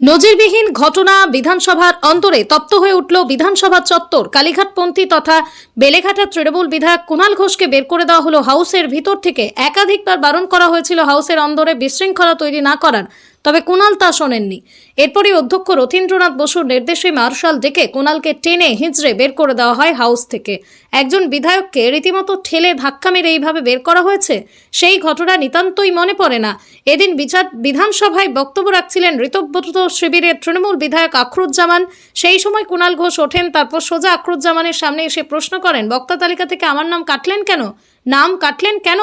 নজিরবিহীন ঘটনা বিধানসভার অন্তরে তপ্ত হয়ে উঠল বিধানসভা চত্বর। কালীঘাটপন্থী তথা বেলেঘাটার তৃণমূল বিধায়ক কুণাল ঘোষকে বের করে দেওয়া হলো হাউসের ভিতর থেকে। একাধিকবার বারণ করা হয়েছিল হাউসের অন্দরে বিশৃঙ্খলা তৈরি না করার, তবে কুণাল তা শোনেননি। এরপরই অধ্যক্ষ রথীন্দ্রনাথ বসুর নির্দেশে মার্শাল ডেকে কুণালকে টেনে হিঁচড়ে বের করে দেওয়া হয় হাউস থেকে। একজন বিধায়ককে রীতিমতো ঠেলে ধাক্কা মেরে এইভাবে বের করা হয়েছে, সেই ঘটনা নিতান্তই মনে পড়ে না। এদিন বিধানসভায় বক্তব্য রাখছিলেন ঋতব্রত শিবিরের তৃণমূল বিধায়ক আখরুজ্জামান। সেই সময় কুণাল ঘোষ ওঠেন, তারপর সোজা আখরুজ্জামানের সামনে এসে প্রশ্ন করেন, বক্তা তালিকা থেকে আমার নাম কাটলেন কেন, নাম কাটলেন কেন?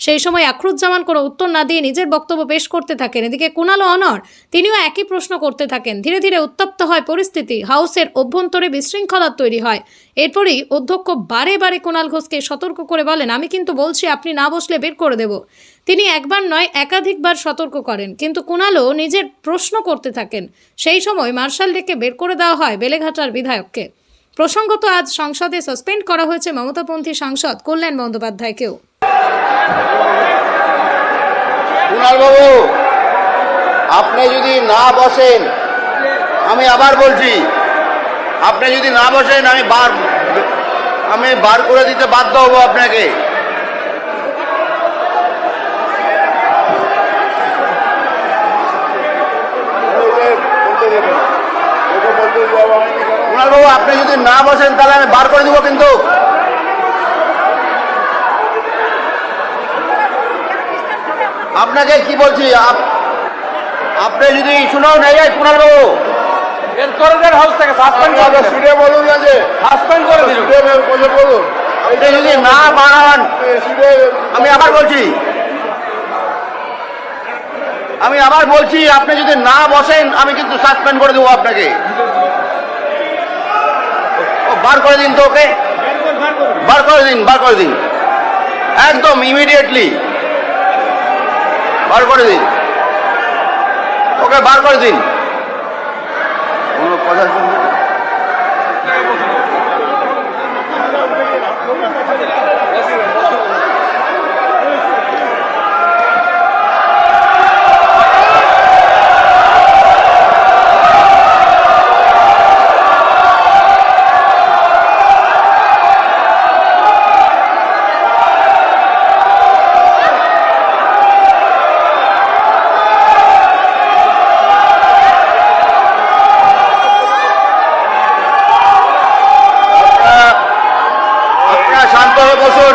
সেই সময় আখরুজ্জামান কোনো উত্তর না দিয়ে নিজের বক্তব্য পেশ করতে থাকেন। এদিকে কুণাল ও অনর তিনিও একই প্রশ্ন করতে থাকেন। ধীরে ধীরে উত্তপ্ত হয় পরিস্থিতি, হাউসের অভ্যন্তরে বিশৃঙ্খলা তৈরি হয়। এরপরই অধ্যক্ষ বারে বারে কুণাল ঘোষকে সতর্ক করে বলেন, আমি কিন্তু বলছি আপনি না বসলে বের করে দেব। তিনি একবার নয় একাধিকবার সতর্ক করেন, কিন্তু কুণালও নিজের প্রশ্ন করতে থাকেন। সেই সময় মার্শাল ডেকে বের করে দেওয়া হয় বেলেঘাটার বিধায়ককে। প্রসঙ্গত আজ সংসদে সাসপেন্ড করা হয়েছে মমতাপন্থী সাংসদ কল্যাণ বন্দ্যোপাধ্যায়কেও। কুণাল বাবু, আপনি যদি না বসেন, আমি আবার বলছি, আপনি যদি না বসেন আমি বার করে দিতে বাধ্য হব আপনাকে। কুণাল বাবু, আপনি যদি না বসেন তাহলে আমি বার করে দিব। কিন্তু আপনাকে কি বলছি, আপনি যদি শুনেও নেই যায় কুণাল বাবু, এর করে দেন হাউস থেকে সাসপেন্ড করে দেন। শুনে বলুন না যে সাসপেন্ড করে দিন। বলুন, আপনি যদি না বাড়ান, আমি আবার বলছি আপনি যদি না বসেন আমি কিন্তু সাসপেন্ড করে দেবো আপনাকে। বার করে দিন তো ওকে, বার করে দিন একদম ইমিডিয়েটলি বার করে দিন ওকে, বার করে দিন। কোনো কথা শুনবেন? শান্ত হয়ে বসুন।